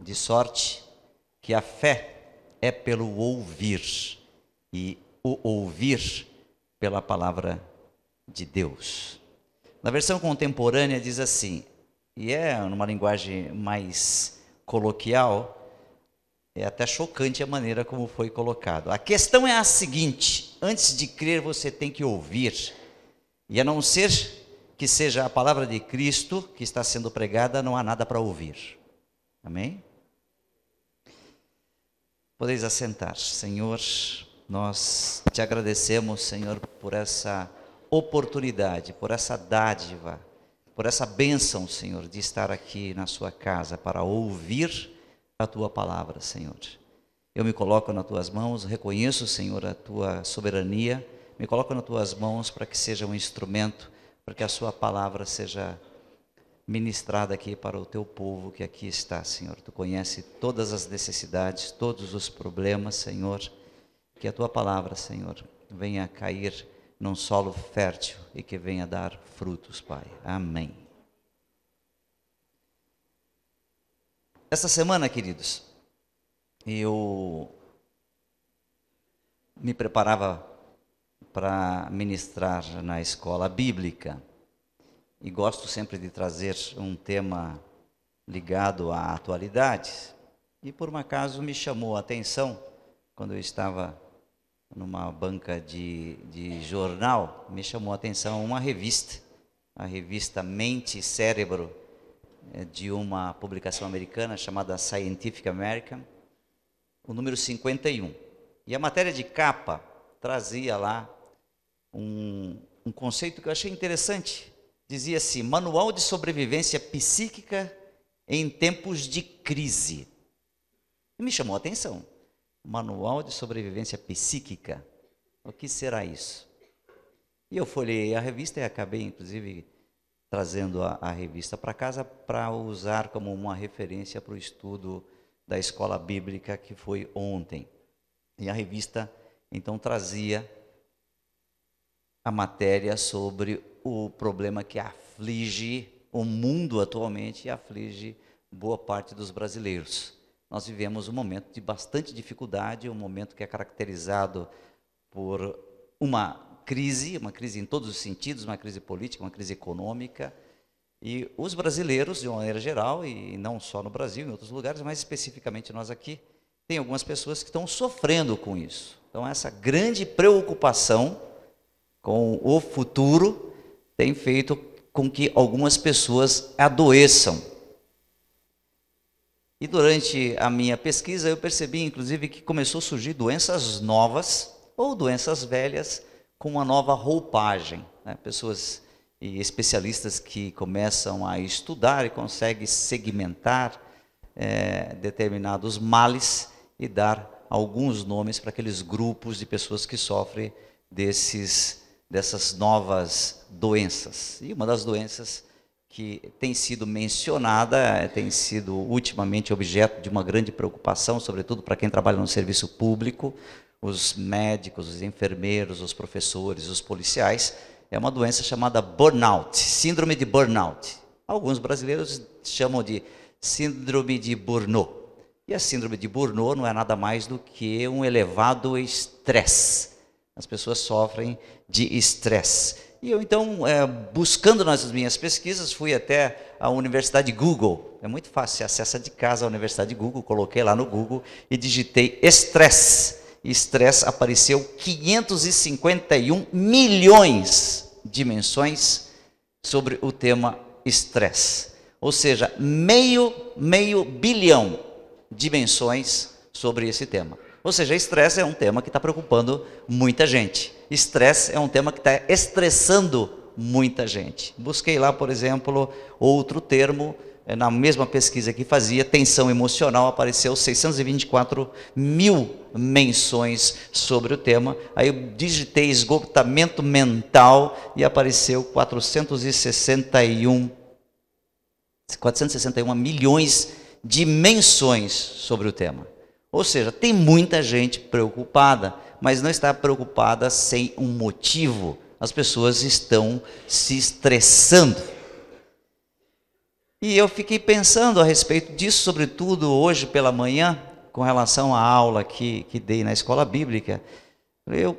de sorte que a fé é pelo ouvir, e o ouvir pela palavra de Deus. Na versão contemporânea diz assim, e é numa linguagem mais coloquial, é até chocante a maneira como foi colocado. A questão é a seguinte: antes de crer você tem que ouvir, e a não ser que seja a palavra de Cristo que está sendo pregada, não há nada para ouvir. Amém? Podeis assentar. Senhor, nós te agradecemos, Senhor, por essa oportunidade, por essa dádiva, por essa bênção, Senhor, de estar aqui na sua casa para ouvir a tua palavra, Senhor. Eu me coloco nas tuas mãos, reconheço, Senhor, a tua soberania, me coloco nas tuas mãos para que seja um instrumento, para que a sua palavra seja ministrada aqui para o teu povo que aqui está, Senhor. Tu conhece todas as necessidades, todos os problemas, Senhor. Que a tua palavra, Senhor, venha cair num solo fértil e que venha dar frutos, Pai. Amém. Essa semana, queridos, eu me preparava para ministrar na escola bíblica e gosto sempre de trazer um tema ligado à atualidade. E por um acaso me chamou a atenção, quando eu estava numa banca de jornal, me chamou a atenção uma revista, a revista Mente e Cérebro, de uma publicação americana chamada Scientific American, o número 51. E a matéria de capa trazia lá um conceito que eu achei interessante. Dizia assim: Manual de Sobrevivência Psíquica em Tempos de Crise. E me chamou a atenção. Manual de Sobrevivência Psíquica. O que será isso? E eu folhei a revista e acabei, inclusive, trazendo a revista para casa para usar como uma referência para o estudo da escola bíblica que foi ontem. E a revista, então, trazia a matéria sobre o problema que aflige o mundo atualmente e aflige boa parte dos brasileiros. Nós vivemos um momento de bastante dificuldade, um momento que é caracterizado por uma crise em todos os sentidos, uma crise política, uma crise econômica, e os brasileiros, de uma maneira geral, e não só no Brasil, em outros lugares, mas especificamente nós aqui, tem algumas pessoas que estão sofrendo com isso. Então, essa grande preocupação com o futuro tem feito com que algumas pessoas adoeçam. E durante a minha pesquisa eu percebi, inclusive, que começou a surgir doenças novas ou doenças velhas com uma nova roupagem, né? Pessoas e especialistas que começam a estudar e conseguem segmentar determinados males e dar alguns nomes para aqueles grupos de pessoas que sofrem dessas novas doenças. E uma das doenças que tem sido mencionada, tem sido ultimamente objeto de uma grande preocupação, sobretudo para quem trabalha no serviço público, os médicos, os enfermeiros, os professores, os policiais, é uma doença chamada burnout, síndrome de burnout. Alguns brasileiros chamam de síndrome de Burnout. E a síndrome de Burnout não é nada mais do que um elevado estresse. As pessoas sofrem de estresse. E eu, então, buscando nas minhas pesquisas, fui até a Universidade Google. É muito fácil, você acessa de casa a Universidade Google, coloquei lá no Google e digitei estresse. Estresse, apareceu 551 milhões de menções sobre o tema estresse. Ou seja, meio bilhão de menções sobre esse tema. Ou seja, estresse é um tema que está preocupando muita gente. Estresse é um tema que está estressando muita gente. Busquei lá, por exemplo, outro termo, na mesma pesquisa que fazia, tensão emocional, apareceu 624 mil menções sobre o tema. Aí eu digitei esgotamento mental e apareceu 461 milhões de menções sobre o tema. Ou seja, tem muita gente preocupada, mas não está preocupada sem um motivo. As pessoas estão se estressando. E eu fiquei pensando a respeito disso, sobretudo hoje pela manhã, com relação à aula que dei na escola bíblica. Eu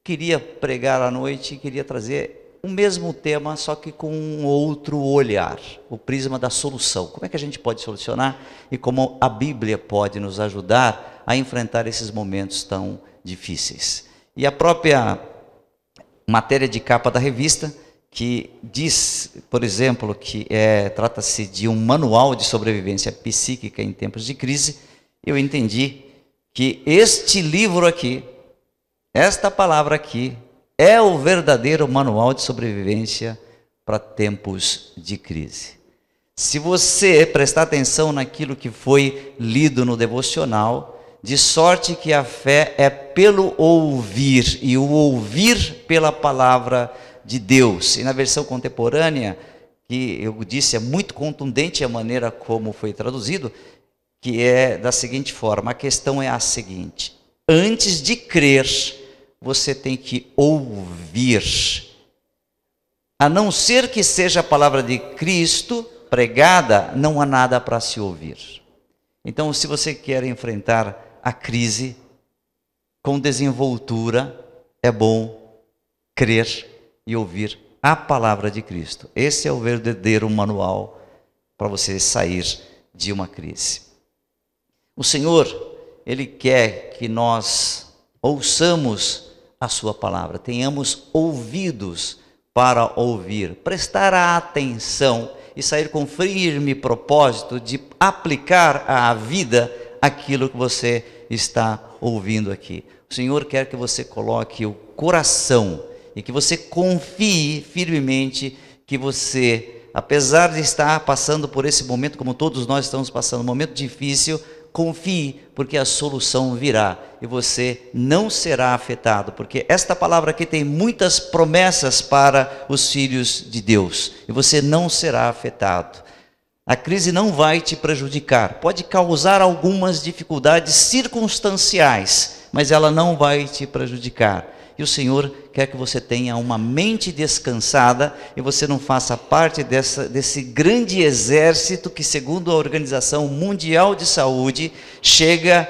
queria pregar à noite e queria trazer o mesmo tema, só que com um outro olhar, o prisma da solução. Como é que a gente pode solucionar e como a Bíblia pode nos ajudar a enfrentar esses momentos tão difíceis. E a própria matéria de capa da revista, que diz, por exemplo, que trata-se de um manual de sobrevivência psíquica em tempos de crise, eu entendi que este livro aqui, esta palavra aqui, é o verdadeiro manual de sobrevivência para tempos de crise. Se você prestar atenção naquilo que foi lido no devocional, de sorte que a fé é pelo ouvir, e o ouvir pela palavra de Deus. E na versão contemporânea, que eu disse, é muito contundente a maneira como foi traduzido, que é da seguinte forma: a questão é a seguinte: antes de crer, você tem que ouvir. A não ser que seja a palavra de Cristo pregada, não há nada para se ouvir. Então, se você quer enfrentar a crise com desenvoltura, é bom crer e ouvir a palavra de Cristo. Esse é o verdadeiro manual para você sair de uma crise. O Senhor, Ele quer que nós ouçamos a sua palavra, tenhamos ouvidos para ouvir, prestar atenção e sair com firme propósito de aplicar à vida aquilo que você está ouvindo aqui. O Senhor quer que você coloque o coração e que você confie firmemente que você, apesar de estar passando por esse momento, como todos nós estamos passando, um momento difícil, confie, porque a solução virá e você não será afetado, porque esta palavra aqui tem muitas promessas para os filhos de Deus e você não será afetado. A crise não vai te prejudicar, pode causar algumas dificuldades circunstanciais, mas ela não vai te prejudicar. E o Senhor quer que você tenha uma mente descansada e você não faça parte desse grande exército que, segundo a Organização Mundial de Saúde, chega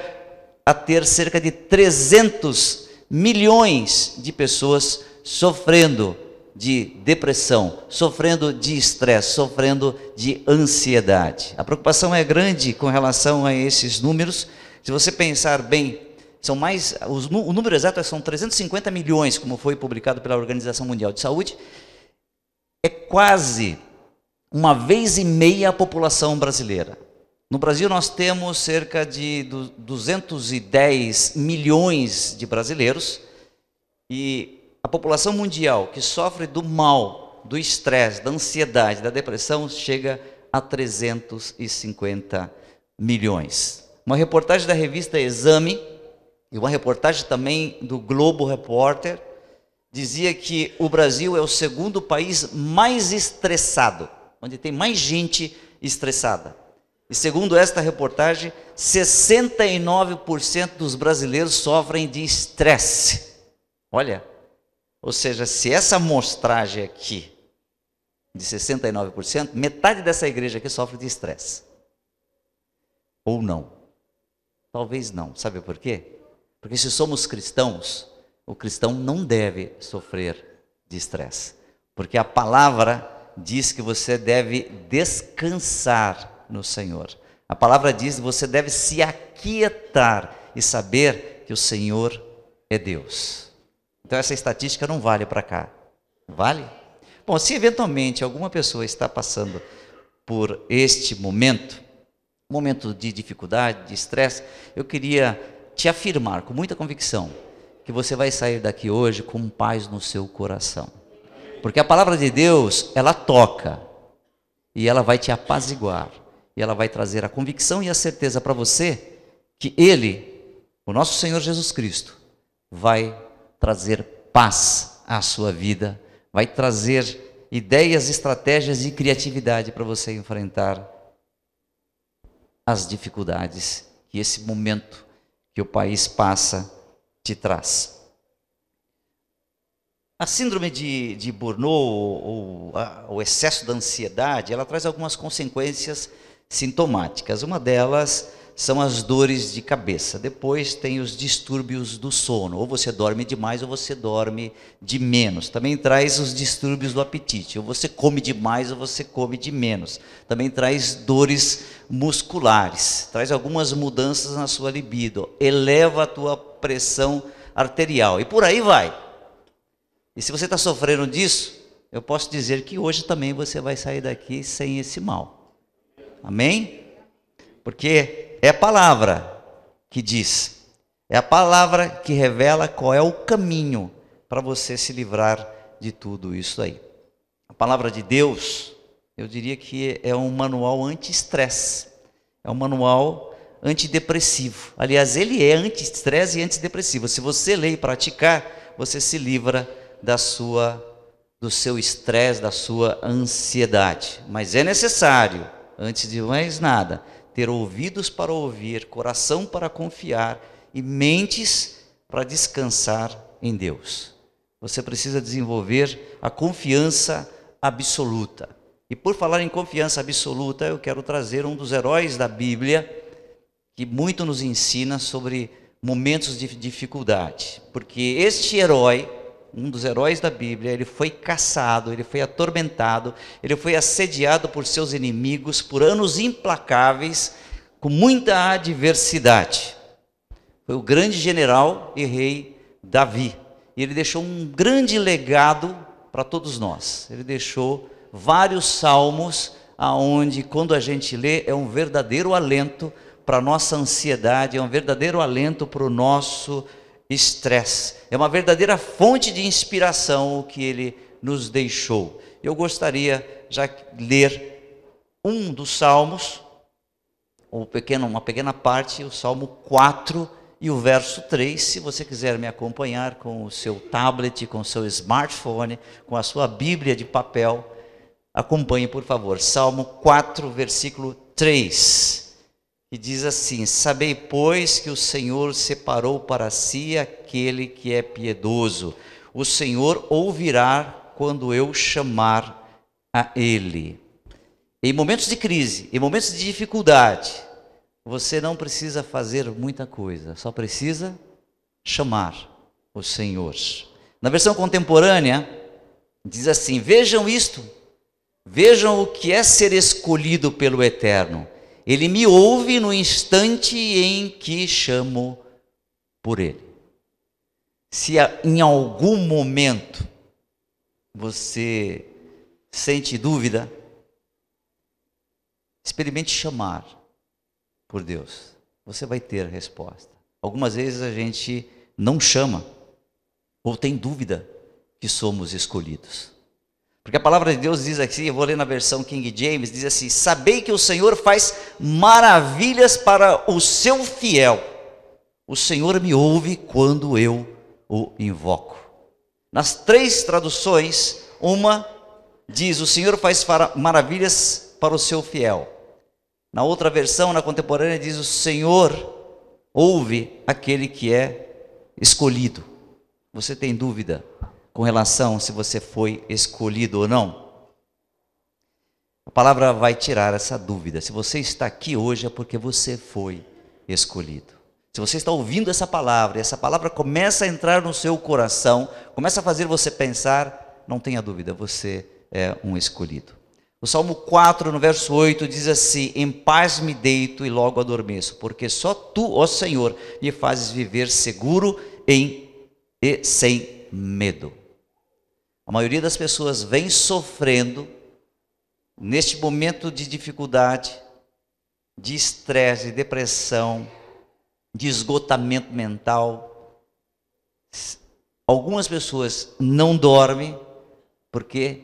a ter cerca de 300 milhões de pessoas sofrendo de depressão, sofrendo de estresse, sofrendo de ansiedade. A preocupação é grande com relação a esses números. Se você pensar bem, são mais, o número exato são 350 milhões, como foi publicado pela Organização Mundial de Saúde. É quase uma vez e meia a população brasileira. No Brasil nós temos cerca de 210 milhões de brasileiros e a população mundial que sofre do mal, do estresse, da ansiedade, da depressão, chega a 350 milhões. Uma reportagem da revista Exame e uma reportagem também do Globo Repórter dizia que o Brasil é o segundo país mais estressado, onde tem mais gente estressada. E segundo esta reportagem, 69% dos brasileiros sofrem de estresse. Olha, ou seja, se essa amostragem aqui, de 69%, metade dessa igreja aqui sofre de estresse. Ou não. Talvez não. Sabe por quê? Porque se somos cristãos, o cristão não deve sofrer de estresse. Porque a palavra diz que você deve descansar no Senhor. A palavra diz que você deve se aquietar e saber que o Senhor é Deus. Então essa estatística não vale para cá. Vale? Bom, se eventualmente alguma pessoa está passando por este momento de dificuldade, de estresse, eu queria te afirmar com muita convicção que você vai sair daqui hoje com paz no seu coração. Porque a palavra de Deus, ela toca e ela vai te apaziguar. E ela vai trazer a convicção e a certeza para você que Ele, o nosso Senhor Jesus Cristo, vai trazer paz à sua vida, vai trazer ideias, estratégias e criatividade para você enfrentar as dificuldades que esse momento que o país passa te traz. A síndrome de Burnout, ou o excesso da ansiedade, ela traz algumas consequências sintomáticas. Uma delas são as dores de cabeça. Depois tem os distúrbios do sono. Ou você dorme demais ou você dorme de menos. Também traz os distúrbios do apetite. Ou você come demais ou você come de menos. Também traz dores musculares. Traz algumas mudanças na sua libido. Eleva a tua pressão arterial. E por aí vai. E se você está sofrendo disso, eu posso dizer que hoje também você vai sair daqui sem esse mal. Amém? Porque é a palavra que diz, é a palavra que revela qual é o caminho para você se livrar de tudo isso aí. A palavra de Deus, eu diria que é um manual anti-estresse, é um manual antidepressivo. Aliás, ele é anti-estresse e antidepressivo. Se você ler e praticar, você se livra do seu estresse, da sua ansiedade. Mas é necessário, antes de mais nada, ter ouvidos para ouvir, coração para confiar e mentes para descansar em Deus. Você precisa desenvolver a confiança absoluta. E por falar em confiança absoluta, eu quero trazer um dos heróis da Bíblia que muito nos ensina sobre momentos de dificuldade. Porque este herói, um dos heróis da Bíblia, ele foi caçado, ele foi atormentado, ele foi assediado por seus inimigos por anos implacáveis, com muita adversidade. Foi o grande general e rei Davi. E ele deixou um grande legado para todos nós. Ele deixou vários salmos, aonde quando a gente lê é um verdadeiro alento para a nossa ansiedade, é um verdadeiro alento para o nosso estresse. É uma verdadeira fonte de inspiração o que ele nos deixou. Eu gostaria já de ler um dos salmos, uma pequena parte, o Salmo 4 e o verso 3. Se você quiser me acompanhar com o seu tablet, com o seu smartphone, com a sua Bíblia de papel, acompanhe, por favor. Salmo 4, versículo 3. E diz assim: sabei, pois, que o Senhor separou para si aquele que é piedoso. O Senhor ouvirá quando eu chamar a Ele. Em momentos de crise, em momentos de dificuldade, você não precisa fazer muita coisa, só precisa chamar o Senhor. Na versão contemporânea, diz assim: vejam isto, vejam o que é ser escolhido pelo Eterno. Ele me ouve no instante em que chamo por Ele. Se em algum momento você sente dúvida, experimente chamar por Deus. Você vai ter a resposta. Algumas vezes a gente não chama, ou tem dúvida que somos escolhidos. Porque a palavra de Deus diz aqui, eu vou ler na versão King James, diz assim: sabei que o Senhor faz maravilhas para o seu fiel. O Senhor me ouve quando eu o invoco. Nas três traduções, uma diz: o Senhor faz maravilhas para o seu fiel. Na outra versão, na contemporânea, diz: o Senhor ouve aquele que é escolhido. Você tem dúvida com relação se você foi escolhido ou não? A palavra vai tirar essa dúvida. Se você está aqui hoje é porque você foi escolhido. Se você está ouvindo essa palavra, e essa palavra começa a entrar no seu coração, começa a fazer você pensar, não tenha dúvida, você é um escolhido. O Salmo 4, no verso 8, diz assim: em paz me deito e logo adormeço, porque só Tu, ó Senhor, me fazes viver seguro e sem medo. A maioria das pessoas vem sofrendo neste momento de dificuldade, de estresse, de depressão, de esgotamento mental. Algumas pessoas não dormem porque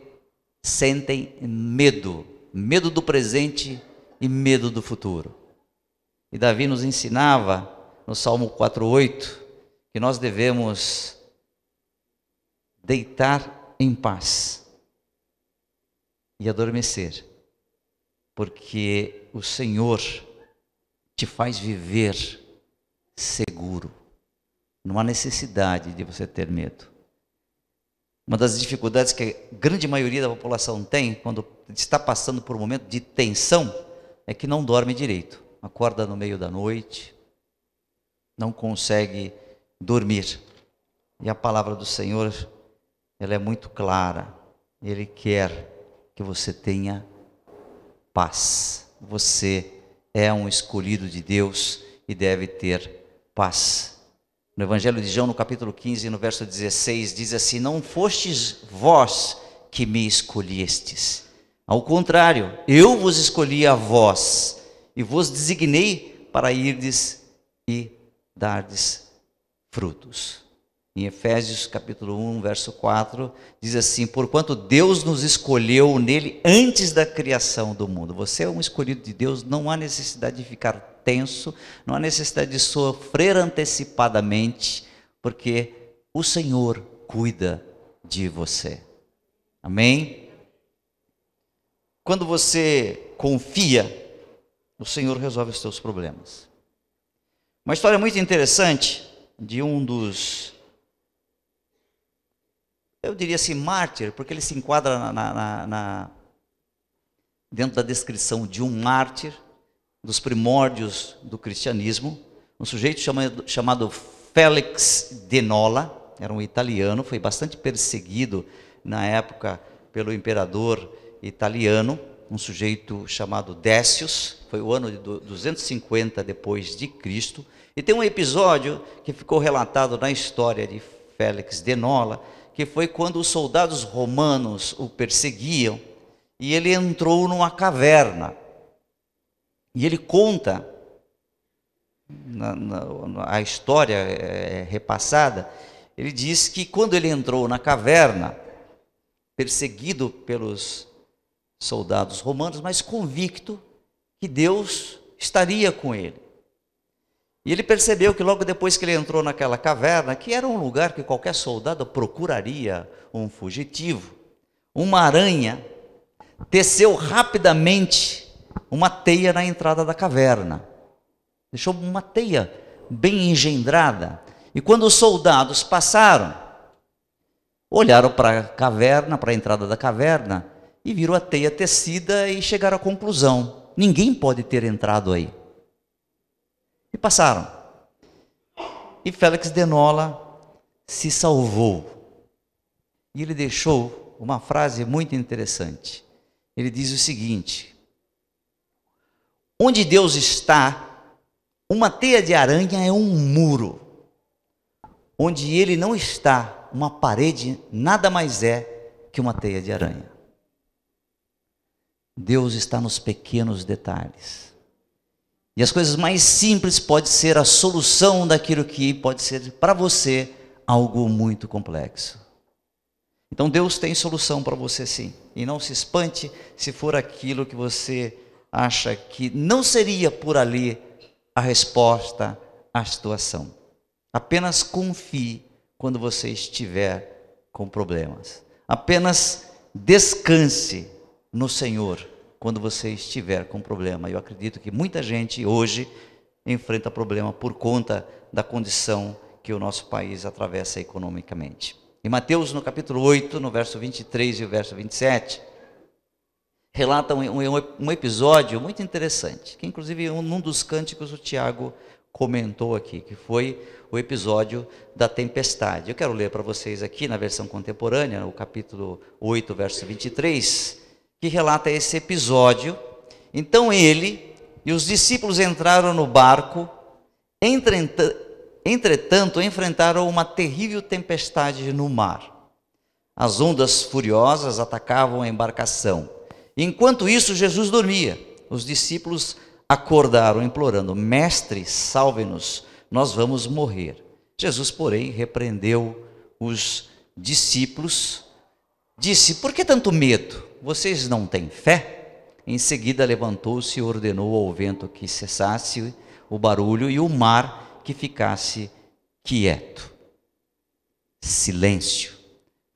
sentem medo, medo do presente e medo do futuro. E Davi nos ensinava no Salmo 4:8 que nós devemos deitar em paz e adormecer, porque o Senhor te faz viver seguro. Não há necessidade de você ter medo. Uma das dificuldades que a grande maioria da população tem quando está passando por um momento de tensão é que não dorme direito. Acorda no meio da noite, não consegue dormir. E a palavra do Senhor, ela é muito clara. Ele quer que você tenha paz. Você é um escolhido de Deus e deve ter paz. No Evangelho de João, no capítulo 15, no verso 16, diz assim: não fostes vós que me escolhestes. Ao contrário, eu vos escolhi a vós e vos designei para irdes e dardes frutos. Em Efésios capítulo 1, verso 4, diz assim: porquanto Deus nos escolheu nele antes da criação do mundo. Você é um escolhido de Deus, não há necessidade de ficar tenso, não há necessidade de sofrer antecipadamente, porque o Senhor cuida de você. Amém? Quando você confia, o Senhor resolve os seus problemas. Uma história muito interessante de um dos, eu diria assim, mártir, porque ele se enquadra dentro da descrição de um mártir dos primórdios do cristianismo, um sujeito chamado Félix de Nola, era um italiano, foi bastante perseguido na época pelo imperador italiano, um sujeito chamado Décius, foi o ano de 250 depois de Cristo, e tem um episódio que ficou relatado na história de Félix de Nola, que foi quando os soldados romanos o perseguiam, e ele entrou numa caverna. E ele conta, a história é repassada, ele diz que quando ele entrou na caverna, perseguido pelos soldados romanos, mas convicto que Deus estaria com ele. E ele percebeu que logo depois que ele entrou naquela caverna, que era um lugar que qualquer soldado procuraria um fugitivo, uma aranha teceu rapidamente uma teia na entrada da caverna. Deixou uma teia bem engendrada. E quando os soldados passaram, olharam para a caverna, para a entrada da caverna, e viram a teia tecida e chegaram à conclusão: ninguém pode ter entrado aí. E passaram. E Félix de Nola se salvou. E ele deixou uma frase muito interessante. Ele diz o seguinte: onde Deus está, uma teia de aranha é um muro. Onde Ele não está, uma parede nada mais é que uma teia de aranha. Deus está nos pequenos detalhes. E as coisas mais simples podem ser a solução daquilo que pode ser para você algo muito complexo. Então Deus tem solução para você sim. E não se espante se for aquilo que você acha que não seria por ali a resposta à situação. Apenas confie quando você estiver com problemas. Apenas descanse no Senhor quando você estiver com problema. Eu acredito que muita gente hoje enfrenta problema por conta da condição que o nosso país atravessa economicamente. Em Mateus, no capítulo 8, no verso 23 e o verso 27, relata um episódio muito interessante, que inclusive num dos cânticos o Tiago comentou aqui, que foi o episódio da tempestade. Eu quero ler para vocês aqui na versão contemporânea, o capítulo 8, verso 23, que relata esse episódio. Então ele e os discípulos entraram no barco, entretanto enfrentaram uma terrível tempestade no mar. As ondas furiosas atacavam a embarcação. Enquanto isso, Jesus dormia. Os discípulos acordaram, implorando: Mestre, salve-nos, nós vamos morrer. Jesus, porém, repreendeu os discípulos, disse: por que tanto medo? Vocês não têm fé? Em seguida levantou-se e ordenou ao vento que cessasse o barulho e o mar que ficasse quieto. Silêncio.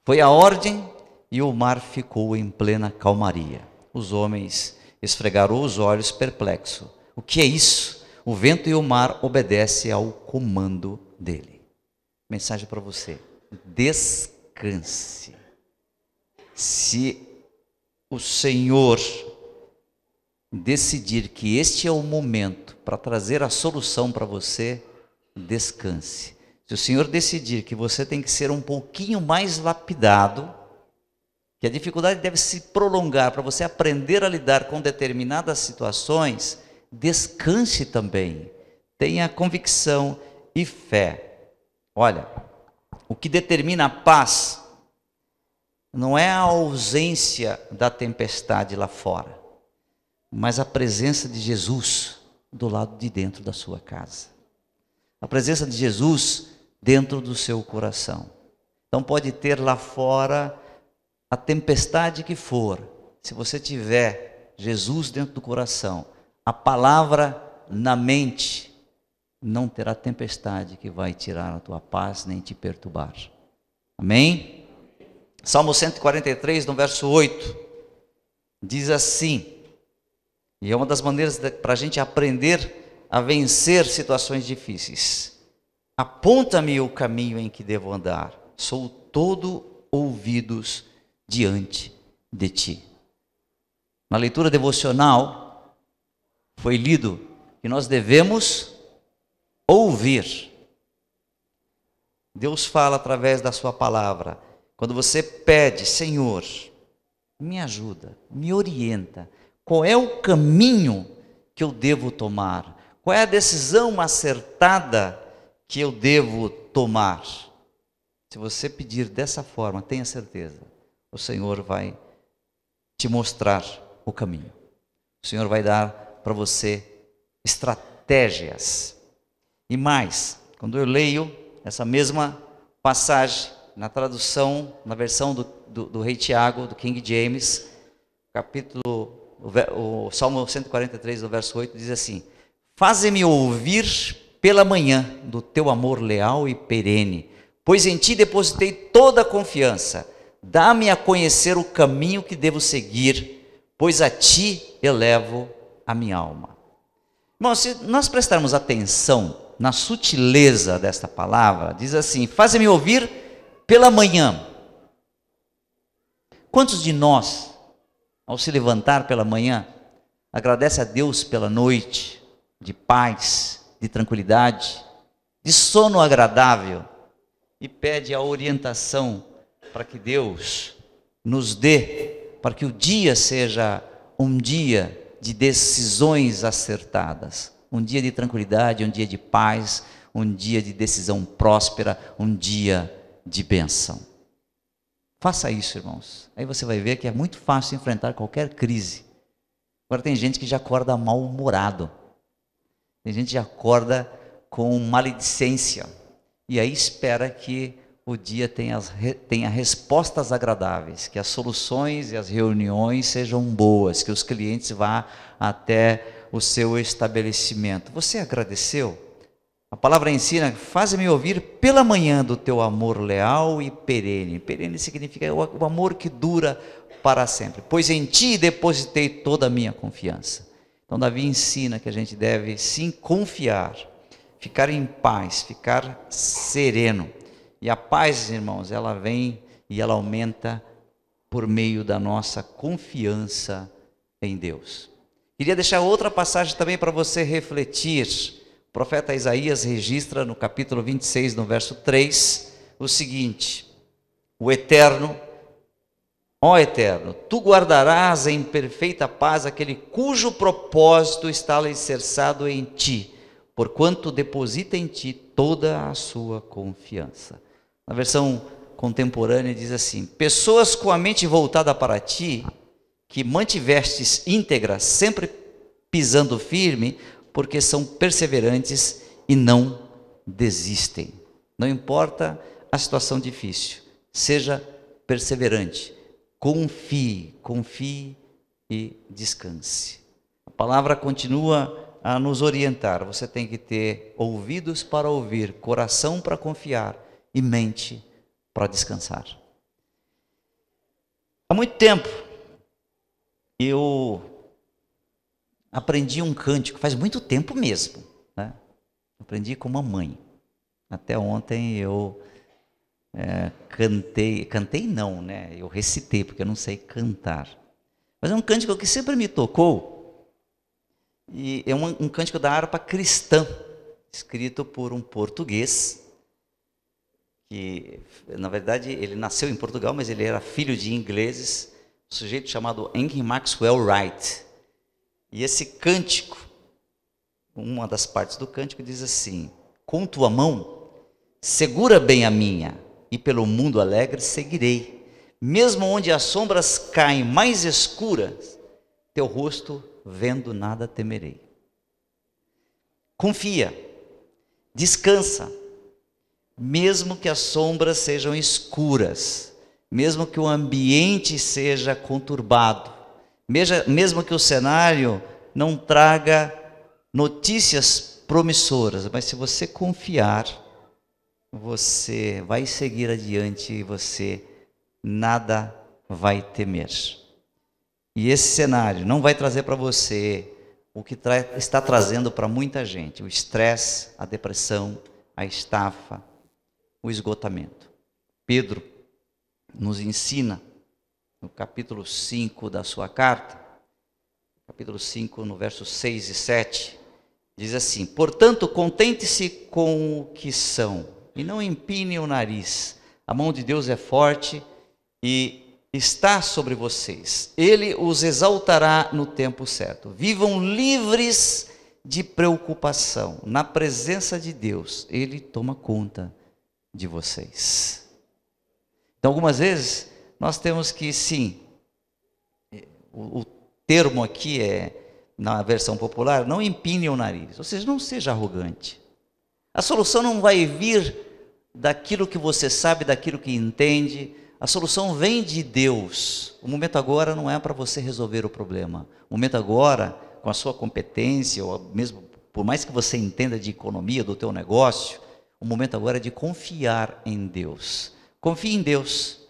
Foi a ordem e o mar ficou em plena calmaria. Os homens esfregaram os olhos perplexos. O que é isso? O vento e o mar obedecem ao comando dele. Mensagem para você: descanse. Se o Senhor decidir que este é o momento para trazer a solução para você, descanse. Se o Senhor decidir que você tem que ser um pouquinho mais lapidado, que a dificuldade deve se prolongar para você aprender a lidar com determinadas situações, descanse também. Tenha convicção e fé. Olha, o que determina a paz não é a ausência da tempestade lá fora, mas a presença de Jesus do lado de dentro da sua casa. A presença de Jesus dentro do seu coração. Então pode ter lá fora a tempestade que for, se você tiver Jesus dentro do coração, a palavra na mente, não terá tempestade que vai tirar a tua paz nem te perturbar. Amém? Salmo 143, no verso 8, diz assim, e é uma das maneiras para a gente aprender a vencer situações difíceis. Aponta-me o caminho em que devo andar, sou todo ouvidos diante de ti. Na leitura devocional, foi lido que nós devemos ouvir. Deus fala através da sua palavra. Quando você pede, Senhor, me ajuda, me orienta, qual é o caminho que eu devo tomar? Qual é a decisão acertada que eu devo tomar? Se você pedir dessa forma, tenha certeza, o Senhor vai te mostrar o caminho. O Senhor vai dar para você estratégias. E mais, quando eu leio essa mesma passagem, na tradução, na versão do Rei Tiago, do King James, o Salmo 143, no verso 8, diz assim: faze-me ouvir pela manhã do teu amor leal e perene, pois em ti depositei toda a confiança. Dá-me a conhecer o caminho que devo seguir, pois a ti elevo a minha alma. Irmão, se nós prestarmos atenção na sutileza desta palavra, diz assim: faze-me ouvir pela manhã. Quantos de nós, ao se levantar pela manhã, agradece a Deus pela noite, de paz, de tranquilidade, de sono agradável, e pede a orientação para que Deus nos dê, para que o dia seja um dia de decisões acertadas, um dia de tranquilidade, um dia de paz, um dia de decisão próspera, um dia de bênção. Faça isso, irmãos. Aí você vai ver que é muito fácil enfrentar qualquer crise. Agora tem gente que já acorda mal-humorado. Tem gente que já acorda com maledicência. E aí espera que o dia tenha respostas agradáveis, que as soluções e as reuniões sejam boas, que os clientes vá até o seu estabelecimento. Você agradeceu? A palavra ensina: faz-me ouvir pela manhã do teu amor leal e perene. Perene significa o amor que dura para sempre. Pois em ti depositei toda a minha confiança. Então Davi ensina que a gente deve sim confiar, ficar em paz, ficar sereno. E a paz, irmãos, ela vem e ela aumenta por meio da nossa confiança em Deus. Queria deixar outra passagem também para você refletir. O profeta Isaías registra no capítulo 26, no verso 3, o seguinte: o Eterno, ó Eterno, tu guardarás em perfeita paz aquele cujo propósito está alicerçado em ti, porquanto deposita em ti toda a sua confiança. Na versão contemporânea diz assim: pessoas com a mente voltada para ti, que mantivestes íntegra, sempre pisando firme, porque são perseverantes e não desistem. Não importa a situação difícil, seja perseverante, confie e descanse. A palavra continua a nos orientar. Você tem que ter ouvidos para ouvir, coração para confiar e mente para descansar. Há muito tempo eu aprendi um cântico, faz muito tempo mesmo, né? Aprendi com mamãe. Até ontem eu Cantei não, né? Eu recitei, porque eu não sei cantar. Mas é um cântico que sempre me tocou, e é um cântico da harpa cristã, escrito por um português, que, na verdade, ele nasceu em Portugal, mas ele era filho de ingleses, um sujeito chamado Henry Maxwell Wright. E esse cântico, uma das partes do cântico diz assim: com tua mão, segura bem a minha, e pelo mundo alegre seguirei. Mesmo onde as sombras caem mais escuras, teu rosto vendo nada temerei. Confia, descansa, mesmo que as sombras sejam escuras, mesmo que o ambiente seja conturbado, mesmo que o cenário não traga notícias promissoras, mas se você confiar, você vai seguir adiante e você nada vai temer. E esse cenário não vai trazer para você o que está trazendo para muita gente: o estresse, a depressão, a estafa, o esgotamento. Pedro nos ensina, no capítulo 5 da sua carta, capítulo 5, no versos 6 e 7, diz assim: portanto, contente-se com o que são, e não empine o nariz. A mão de Deus é forte e está sobre vocês. Ele os exaltará no tempo certo. Vivam livres de preocupação. Na presença de Deus, Ele toma conta de vocês. Então, algumas vezes, nós temos que, sim, o termo aqui é, na versão popular, não empine o nariz, ou seja, não seja arrogante. A solução não vai vir daquilo que você sabe, daquilo que entende. A solução vem de Deus. O momento agora não é para você resolver o problema. O momento agora, com a sua competência, ou mesmo por mais que você entenda de economia do teu negócio, o momento agora é de confiar em Deus. Confie em Deus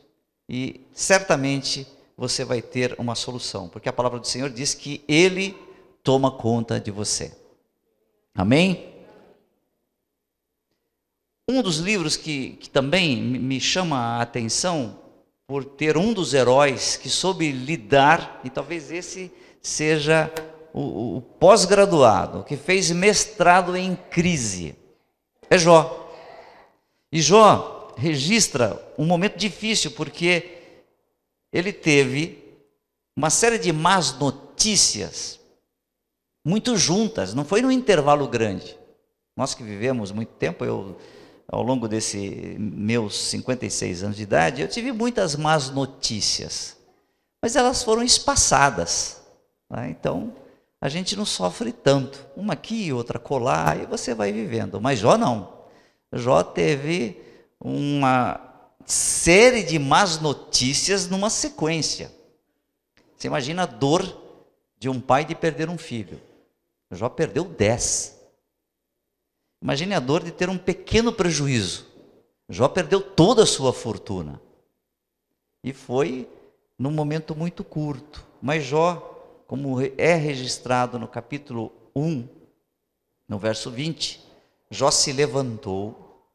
e certamente você vai ter uma solução, porque a palavra do Senhor diz que Ele toma conta de você. Amém? Um dos livros que também me chama a atenção, por ter um dos heróis que soube lidar, e talvez esse seja o pós-graduado, que fez mestrado em crise, é Jó. E Jó registra um momento difícil, porque ele teve uma série de más notícias, muito juntas, não foi num intervalo grande. Nós que vivemos muito tempo, ao longo desses meus 56 anos de idade, eu tive muitas más notícias, mas elas foram espaçadas, né? Então, a gente não sofre tanto, uma aqui, outra colar, e você vai vivendo. Mas Jó não. Jó teve uma série de más notícias numa sequência. Você imagina a dor de um pai de perder um filho. Jó perdeu 10. Imagine a dor de ter um pequeno prejuízo. Jó perdeu toda a sua fortuna. E foi num momento muito curto. Mas Jó, como é registrado no capítulo 1, no verso 20, Jó se levantou,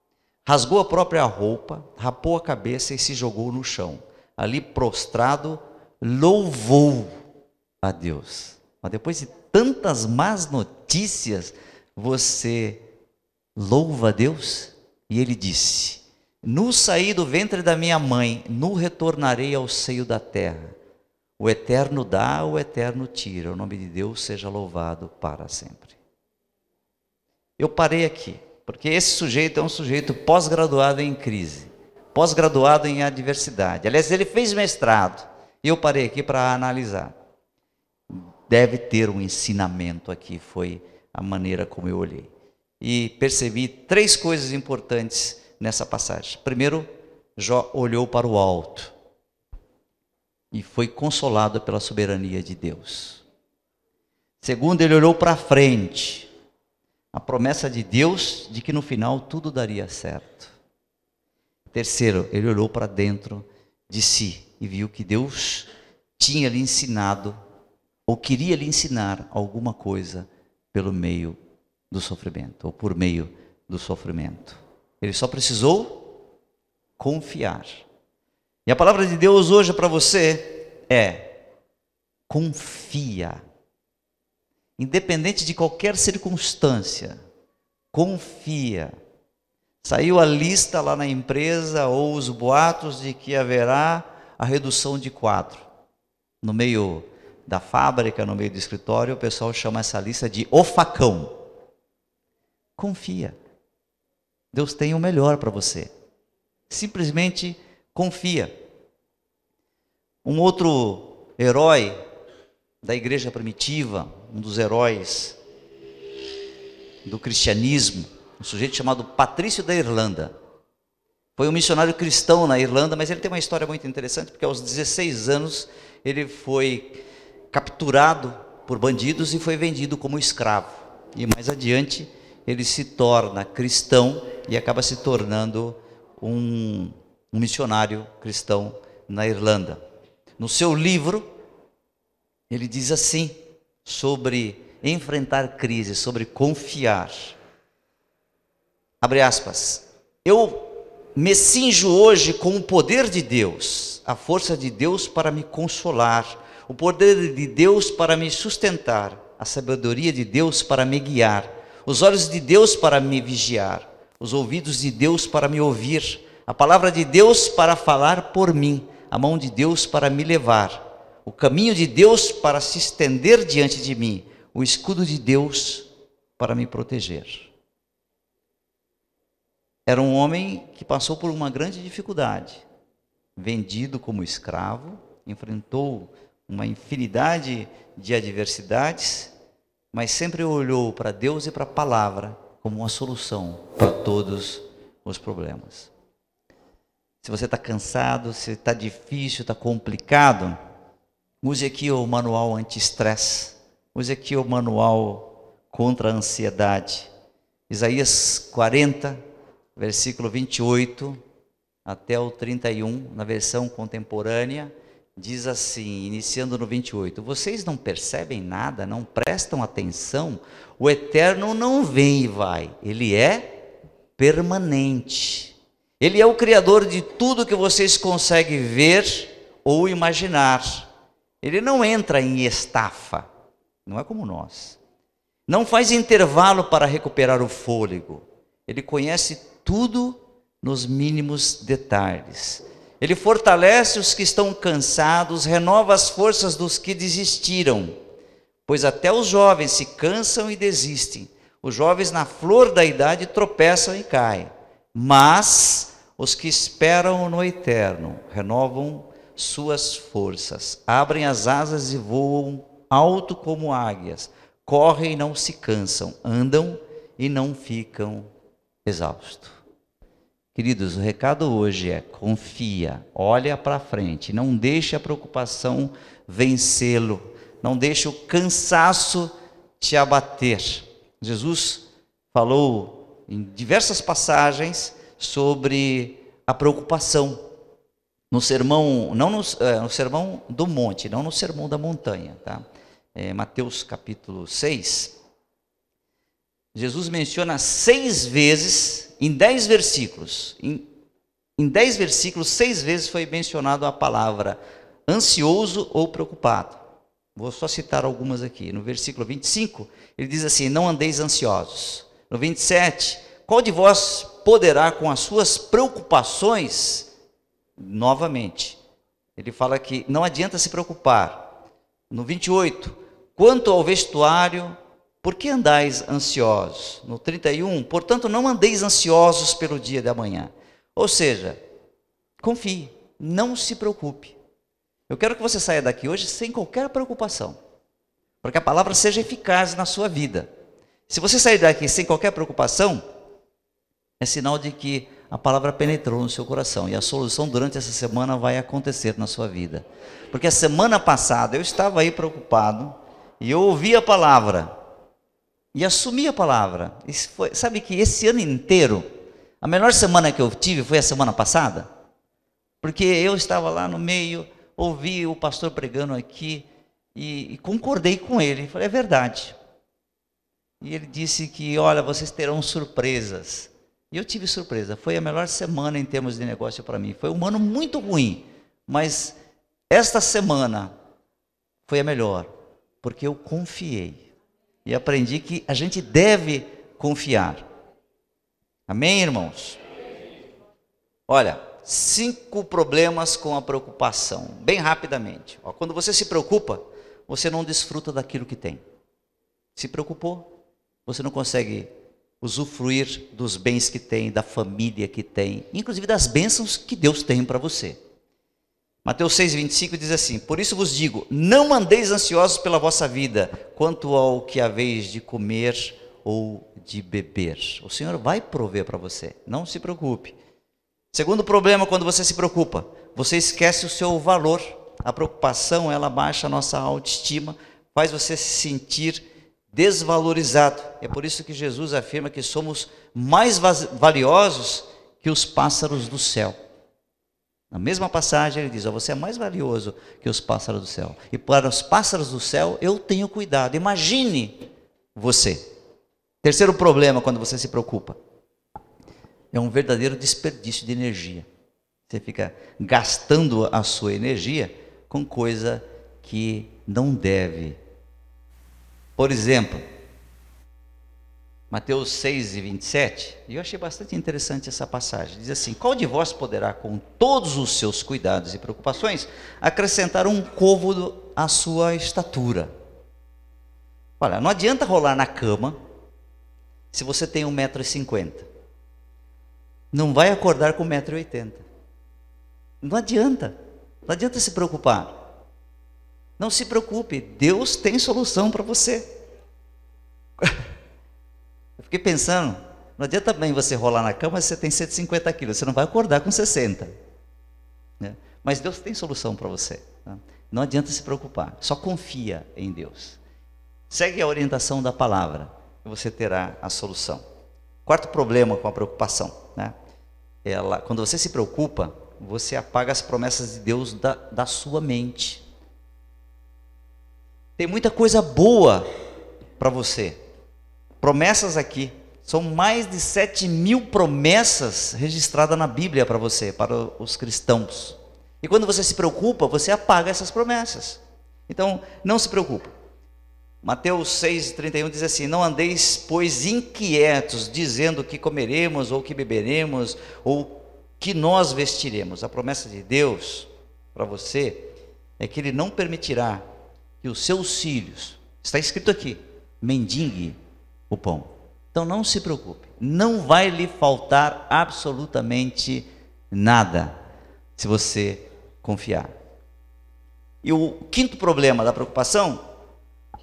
rasgou a própria roupa, rapou a cabeça e se jogou no chão. Ali prostrado, louvou a Deus. Mas depois de tantas más notícias, você louva a Deus? E ele disse: nu saí do ventre da minha mãe, nu retornarei ao seio da terra. O Eterno dá, o Eterno tira. O nome de Deus seja louvado para sempre. Eu parei aqui, porque esse sujeito é um sujeito pós-graduado em crise, pós-graduado em adversidade. Aliás, ele fez mestrado. E eu parei aqui para analisar. Deve ter um ensinamento aqui, foi a maneira como eu olhei. E percebi 3 coisas importantes nessa passagem. Primeiro, Jó olhou para o alto e foi consolado pela soberania de Deus. Segundo, ele olhou para frente, a promessa de Deus de que no final tudo daria certo. Terceiro, ele olhou para dentro de si e viu que Deus tinha lhe ensinado, ou queria lhe ensinar alguma coisa pelo meio do sofrimento, ou por meio do sofrimento. Ele só precisou confiar. E a palavra de Deus hoje para você é: confia. Independente de qualquer circunstância, confia. Saiu a lista lá na empresa, ou os boatos de que haverá a redução de quadro. No meio da fábrica, no meio do escritório, o pessoal chama essa lista de o facão. Confia. Deus tem o melhor para você. Simplesmente confia. Um outro herói da igreja primitiva, um dos heróis do cristianismo, um sujeito chamado Patrício da Irlanda. Foi um missionário cristão na Irlanda, mas ele tem uma história muito interessante, porque aos 16 anos ele foi capturado por bandidos e foi vendido como escravo. E mais adiante ele se torna cristão e acaba se tornando um missionário cristão na Irlanda. No seu livro, ele diz assim, sobre enfrentar crises, sobre confiar. Abre aspas. Eu me cinjo hoje com o poder de Deus, a força de Deus para me consolar, o poder de Deus para me sustentar, a sabedoria de Deus para me guiar, os olhos de Deus para me vigiar, os ouvidos de Deus para me ouvir, a palavra de Deus para falar por mim, a mão de Deus para me levar, o caminho de Deus para se estender diante de mim, o escudo de Deus para me proteger. Era um homem que passou por uma grande dificuldade, vendido como escravo, enfrentou uma infinidade de adversidades, mas sempre olhou para Deus e para a palavra como uma solução para todos os problemas. Se você está cansado, se está difícil, está complicado, use aqui o manual anti-estresse, use aqui o manual contra a ansiedade. Isaías 40, versículo 28 até o 31, na versão contemporânea, diz assim, iniciando no 28, vocês não percebem nada, não prestam atenção? O Eterno não vem e vai, Ele é permanente. Ele é o Criador de tudo que vocês conseguem ver ou imaginar. Ele não entra em estafa, não é como nós. Não faz intervalo para recuperar o fôlego. Ele conhece tudo nos mínimos detalhes. Ele fortalece os que estão cansados, renova as forças dos que desistiram. Pois até os jovens se cansam e desistem. Os jovens na flor da idade tropeçam e caem. Mas os que esperam no Eterno renovam suas forças, abrem as asas e voam alto como águias, correm e não se cansam, andam e não ficam exaustos. Queridos, o recado hoje é: confia, olha para frente, não deixe a preocupação vencê-lo, não deixe o cansaço te abater. Jesus falou em diversas passagens sobre a preocupação. No sermão, não no sermão do monte, não no sermão da montanha, tá? Mateus capítulo 6, Jesus menciona 6 vezes, em 10 versículos, em 10 versículos, 6 vezes foi mencionado a palavra ansioso ou preocupado. Vou só citar algumas aqui. No versículo 25, ele diz assim, não andeis ansiosos. No 27, qual de vós poderá com as suas preocupações, novamente, ele fala que não adianta se preocupar. No 28, quanto ao vestuário, por que andais ansiosos? No 31, portanto não andeis ansiosos pelo dia da manhã. Ou seja, confie, não se preocupe. Eu quero que você saia daqui hoje sem qualquer preocupação, para que a palavra seja eficaz na sua vida. Se você sair daqui sem qualquer preocupação, é sinal de que a palavra penetrou no seu coração e a solução durante essa semana vai acontecer na sua vida. Porque a semana passada eu estava aí preocupado e eu ouvi a palavra e assumi a palavra. Sabe que esse ano inteiro, a melhor semana que eu tive foi a semana passada? Porque eu estava lá no meio, ouvi o pastor pregando aqui e concordei com ele. Falei, é verdade. E ele disse que, olha, vocês terão surpresas. E eu tive surpresa, foi a melhor semana em termos de negócio para mim. Foi um ano muito ruim, mas esta semana foi a melhor, porque eu confiei. E aprendi que a gente deve confiar. Amém, irmãos? Olha, 5 problemas com a preocupação, bem rapidamente. Quando você se preocupa, você não desfruta daquilo que tem. Se preocupou, você não consegue usufruir dos bens que tem, da família que tem, inclusive das bênçãos que Deus tem para você. Mateus 6,25 diz assim: por isso vos digo, não andeis ansiosos pela vossa vida, quanto ao que haveis de comer ou de beber. O Senhor vai prover para você, não se preocupe. Segundo problema, quando você se preocupa, você esquece o seu valor. A preocupação, ela baixa a nossa autoestima, faz você se sentir desvalorizado. É por isso que Jesus afirma que somos mais valiosos que os pássaros do céu. Na mesma passagem ele diz: você é mais valioso que os pássaros do céu. E para os pássaros do céu eu tenho cuidado. Imagine você. Terceiro problema quando você se preocupa: é um verdadeiro desperdício de energia. Você fica gastando a sua energia com coisa que não deve. Por exemplo, Mateus 6,27, e eu achei bastante interessante essa passagem. Diz assim: qual de vós poderá, com todos os seus cuidados e preocupações, acrescentar um côvado à sua estatura? Olha, não adianta rolar na cama se você tem 1,50 m. Não vai acordar com 1,80 m. Não adianta se preocupar. Não se preocupe, Deus tem solução para você. Eu fiquei pensando, não adianta bem você rolar na cama se você tem 150 quilos, você não vai acordar com 60. Né? Mas Deus tem solução para você. Tá? Não adianta se preocupar, só confia em Deus. Segue a orientação da palavra e você terá a solução. Quarto problema com a preocupação, né? Quando você se preocupa, você apaga as promessas de Deus da sua mente. Tem muita coisa boa para você. Promessas aqui. São mais de 7.000 promessas registradas na Bíblia para você, para os cristãos. E quando você se preocupa, você apaga essas promessas. Então, não se preocupe. Mateus 6,31 diz assim: não andeis, pois, inquietos, dizendo que comeremos, ou que beberemos, ou que nós vestiremos. A promessa de Deus para você é que Ele não permitirá que os seus filhos, está escrito aqui, mendigue o pão. Então não se preocupe, não vai lhe faltar absolutamente nada, se você confiar. E o quinto problema da preocupação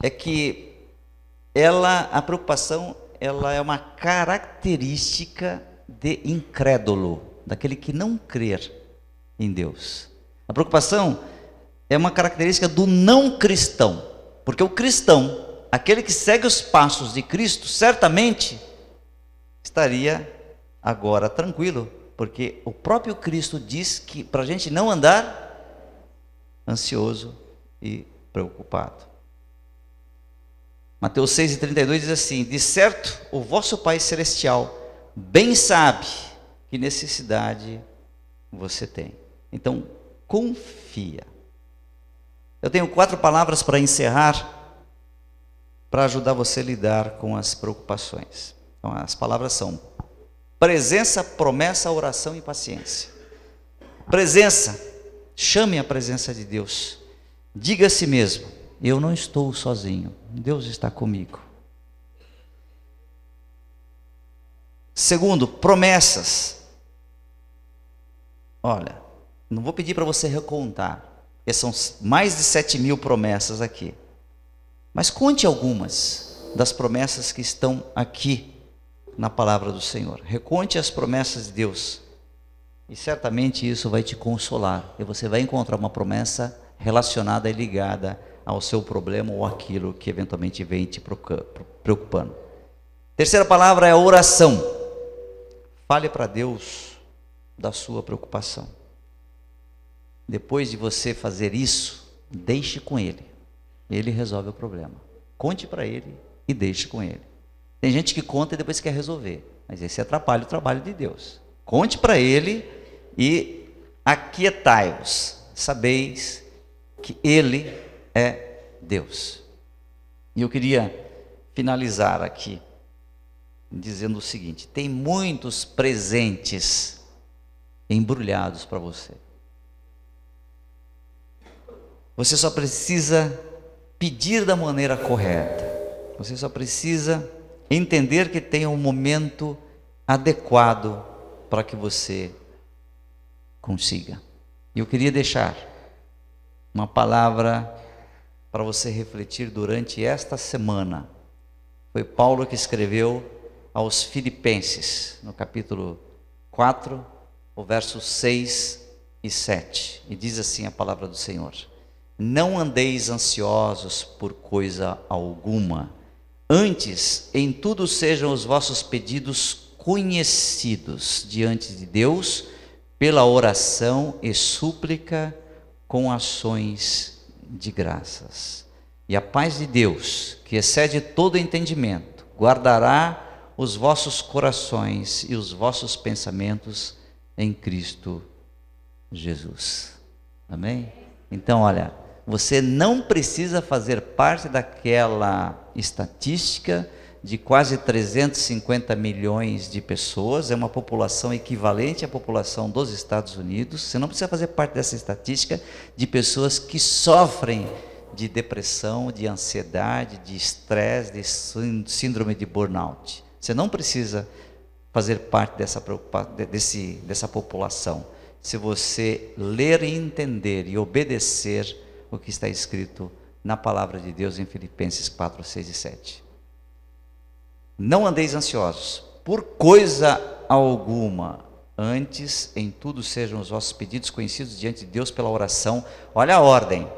é que a preocupação, ela é uma característica de incrédulo, daquele que não crer em Deus. A preocupação é uma característica do não cristão, porque o cristão, aquele que segue os passos de Cristo, certamente estaria agora tranquilo, porque o próprio Cristo diz que para a gente não andar ansioso e preocupado. Mateus 6,32 diz assim: de certo, o vosso Pai Celestial bem sabe que necessidade você tem. Então, confia. Eu tenho 4 palavras para encerrar, para ajudar você a lidar com as preocupações. Então, as palavras são: presença, promessa, oração e paciência. Presença, chame a presença de Deus. Diga a si mesmo: eu não estou sozinho, Deus está comigo. Segundo, promessas. Olha, não vou pedir para você recontar, porque são mais de 7.000 promessas aqui. Mas conte algumas das promessas que estão aqui na palavra do Senhor. Reconte as promessas de Deus. E certamente isso vai te consolar. E você vai encontrar uma promessa relacionada e ligada ao seu problema ou aquilo que eventualmente vem te preocupando. Terceira palavra é oração. Fale para Deus da sua preocupação. Depois de você fazer isso, deixe com Ele. Ele resolve o problema. Conte para Ele e deixe com Ele. Tem gente que conta e depois quer resolver. mas esse atrapalha o trabalho de Deus. Conte para ele e aquietai-vos, sabeis que ele é Deus. E eu queria finalizar aqui dizendo o seguinte: tem muitos presentes embrulhados para você. Você só precisa pedir da maneira correta. Você só precisa entender que tem um momento adequado para que você consiga. E eu queria deixar uma palavra para você refletir durante esta semana. Foi Paulo que escreveu aos Filipenses, no capítulo 4, o versos 6 e 7. E diz assim a palavra do Senhor: não andeis ansiosos por coisa alguma, antes em tudo sejam os vossos pedidos conhecidos diante de Deus, pela oração e súplica com ações de graças. E a paz de Deus, que excede todo entendimento, guardará os vossos corações e os vossos pensamentos em Cristo Jesus. Amém? Então, olha, você não precisa fazer parte daquela estatística de quase 350 milhões de pessoas, é uma população equivalente à população dos Estados Unidos. Você não precisa fazer parte dessa estatística de pessoas que sofrem de depressão, de ansiedade, de estresse, de síndrome de burnout. Você não precisa fazer parte dessa população. Se você ler e entender e obedecer o que está escrito na palavra de Deus em Filipenses 4, 6 e 7. Não andeis ansiosos por coisa alguma, antes em tudo sejam os vossos pedidos conhecidos diante de Deus pela oração. Olha a ordem: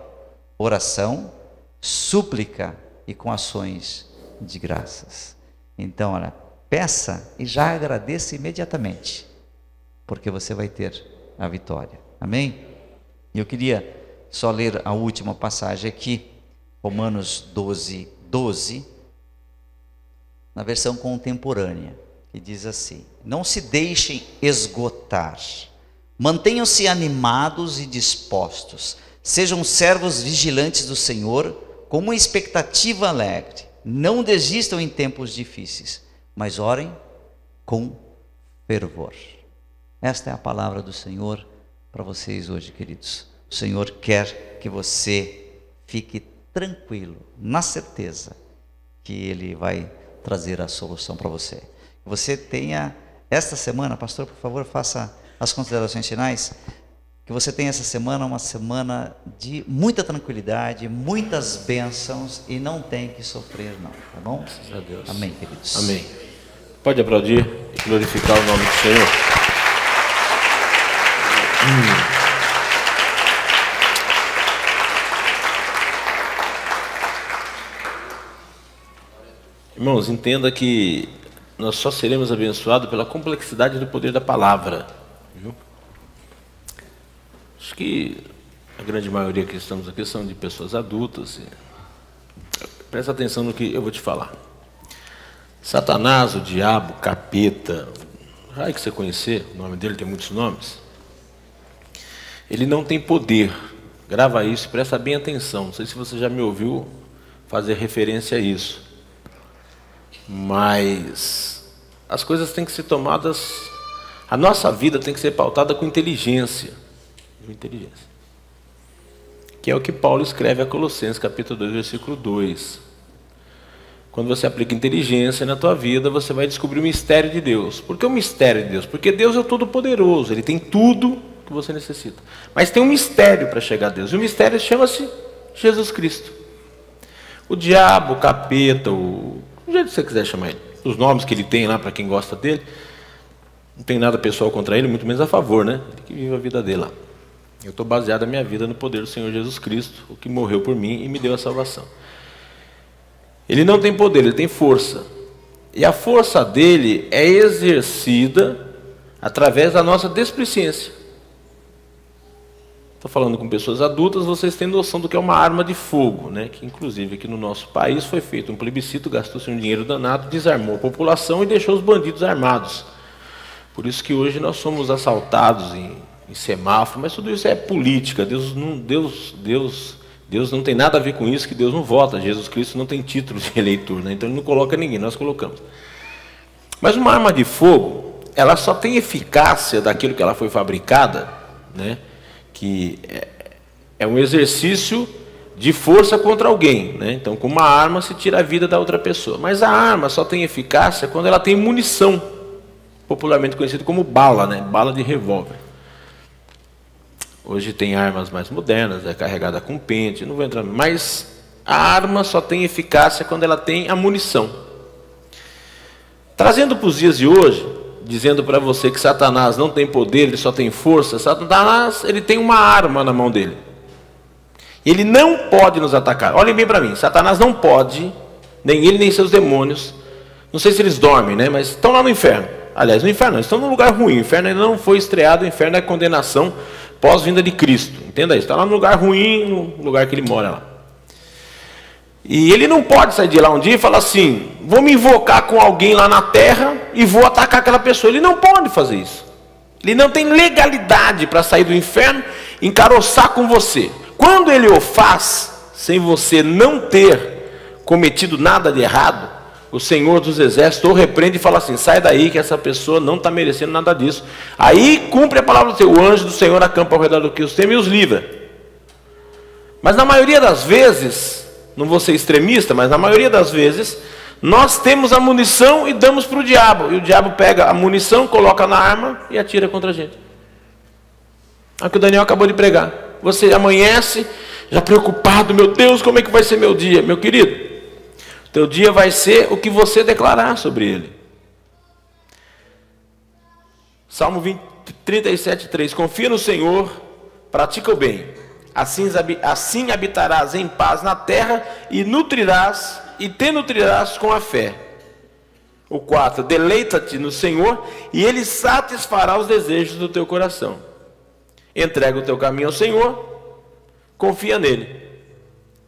oração, súplica e com ações de graças. Então, olha, peça e já agradeça imediatamente, porque você vai ter a vitória. Amém? E eu queria só ler a última passagem aqui, Romanos 12, 12, na versão contemporânea, que diz assim: não se deixem esgotar, mantenham-se animados e dispostos, sejam servos vigilantes do Senhor, com uma expectativa alegre, não desistam em tempos difíceis, mas orem com fervor. Esta é a palavra do Senhor para vocês hoje, queridos. O Senhor quer que você fique tranquilo, na certeza que Ele vai trazer a solução para você. Você tenha esta semana, pastor, por favor, faça as considerações finais. Que você tenha essa semana uma semana de muita tranquilidade, muitas bênçãos e não tem que sofrer não, tá bom? Graças a Deus. Amém, queridos. Amém. Pode aplaudir e glorificar o nome do Senhor. Irmãos, entenda que nós só seremos abençoados pela complexidade do poder da palavra. Viu? Acho que a grande maioria que estamos aqui são de pessoas adultas. Presta atenção no que eu vou te falar. Satanás, o diabo, capeta, raio que você conhecer, o nome dele tem muitos nomes. Ele não tem poder. Grava isso, presta bem atenção. Não sei se você já me ouviu fazer referência a isso. Mas as coisas têm que ser tomadas, a nossa vida tem que ser pautada com inteligência. Que é o que Paulo escreve a Colossenses, capítulo 2, versículo 2. Quando você aplica inteligência na tua vida, você vai descobrir o mistério de Deus. Por que o mistério de Deus? Porque Deus é o Todo-Poderoso, Ele tem tudo que você necessita. Mas tem um mistério para chegar a Deus, e o mistério chama-se Jesus Cristo. O diabo, o capeta, do jeito que você quiser chamar ele, os nomes que ele tem lá para quem gosta dele, não tem nada pessoal contra ele, muito menos a favor, né? Ele que vive a vida dele lá. Eu estou baseado a minha vida no poder do Senhor Jesus Cristo, o que morreu por mim e me deu a salvação. Ele não tem poder, ele tem força. E a força dele é exercida através da nossa desplicência. estou falando com pessoas adultas, vocês têm noção do que é uma arma de fogo, né? Que inclusive aqui no nosso país foi feito um plebiscito, gastou-se um dinheiro danado, desarmou a população e deixou os bandidos armados. Por isso que hoje nós somos assaltados em semáforo, mas tudo isso é política. Deus não tem nada a ver com isso, que Deus não vota. Jesus Cristo não tem título de eleitor, né? Então ele não coloca ninguém, nós colocamos. Mas uma arma de fogo, ela só tem eficácia daquilo que ela foi fabricada, né? Que é um exercício de força contra alguém, né? Então com uma arma se tira a vida da outra pessoa. Mas a arma só tem eficácia quando ela tem munição, popularmente conhecido como bala, né? Bala de revólver. Hoje tem armas mais modernas, é carregada com pente, não vou entrar, mas a arma só tem eficácia quando ela tem a munição. Trazendo para os dias de hoje, dizendo para você que Satanás não tem poder, ele só tem força. Satanás, ele tem uma arma na mão dele. Ele não pode nos atacar. Olhem bem para mim, Satanás não pode, nem ele nem seus demônios, não sei se eles dormem, né? Mas estão lá no inferno. Aliás, no inferno não, estão num lugar ruim. O inferno ainda não foi estreado, o inferno é condenação pós-vinda de Cristo. Entenda isso, está lá no lugar ruim, no lugar que ele mora lá. E ele não pode sair de lá um dia e falar assim, vou me invocar com alguém lá na terra e vou atacar aquela pessoa. Ele não pode fazer isso. Ele não tem legalidade para sair do inferno e encaroçar com você. Quando ele o faz, sem você não ter cometido nada de errado, o Senhor dos Exércitos o repreende e fala assim, sai daí que essa pessoa não está merecendo nada disso. Aí cumpre a palavra do Senhor, o anjo do Senhor acampa ao redor do que os teme e os livra. Mas na maioria das vezes, não vou ser extremista, mas na maioria das vezes, nós temos a munição e damos para o diabo. E o diabo pega a munição, coloca na arma e atira contra a gente. É o que o Daniel acabou de pregar. Você amanhece já preocupado, meu Deus, como é que vai ser meu dia? Meu querido, teu dia vai ser o que você declarar sobre ele. Salmo 37:3. Confia no Senhor, pratica o bem. Assim habitarás em paz na terra e te nutrirás com a fé. O 4. Deleita-te no Senhor e Ele satisfará os desejos do teu coração. Entrega o teu caminho ao Senhor, confia nele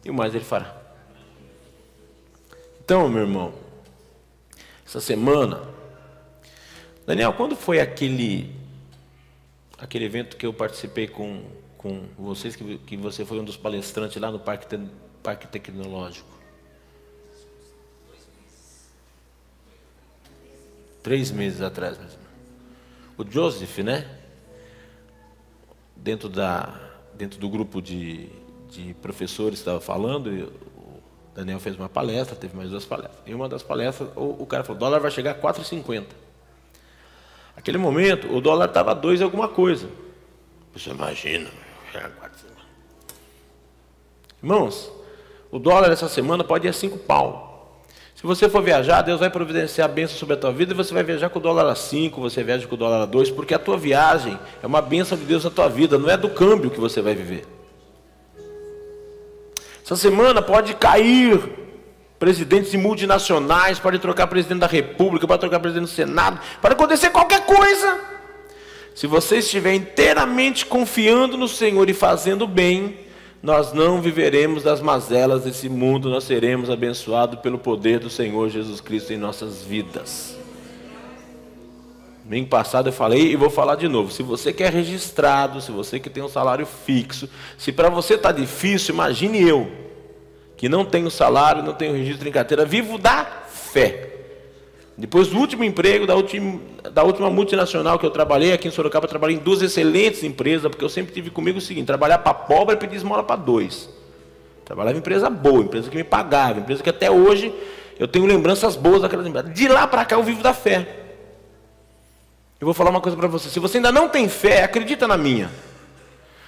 e o mais Ele fará. Então, meu irmão, essa semana, Daniel, quando foi aquele evento que eu participei com vocês, que você foi um dos palestrantes lá no Parque Tecnológico? 3 meses atrás mesmo. O Joseph, né? Dentro do grupo de professores estava falando, e o Daniel fez uma palestra, teve mais 2 palestras. Em uma das palestras, o cara falou, o dólar vai chegar a 4,50. Naquele momento, o dólar estava 2 e alguma coisa. Você imagina, irmãos, o dólar essa semana pode ir a 5 pau. Se você for viajar, Deus vai providenciar a bênção sobre a tua vida e você vai viajar com o dólar a 5, você viaja com o dólar a 2, porque a tua viagem é uma bênção de Deus na tua vida, não é do câmbio que você vai viver. Essa semana pode cair presidentes de multinacionais, pode trocar presidente da República, pode trocar presidente do Senado, pode acontecer qualquer coisa. Se você estiver inteiramente confiando no Senhor e fazendo bem, nós não viveremos das mazelas desse mundo, nós seremos abençoados pelo poder do Senhor Jesus Cristo em nossas vidas. Domingo passado eu falei e vou falar de novo. Se você quer registrado, se você que tem um salário fixo, se para você está difícil, imagine eu, que não tenho salário, não tenho registro em carteira, vivo da fé. Depois do último emprego, da última multinacional que eu trabalhei aqui em Sorocaba, eu trabalhei em 2 excelentes empresas, porque eu sempre tive comigo o seguinte, trabalhar para pobre é pedir esmola para 2. Trabalhava em empresa boa, empresa que me pagava, empresa que até hoje eu tenho lembranças boas daquelas empresas. De lá para cá eu vivo da fé. Eu vou falar uma coisa para você, se você ainda não tem fé, acredita na minha.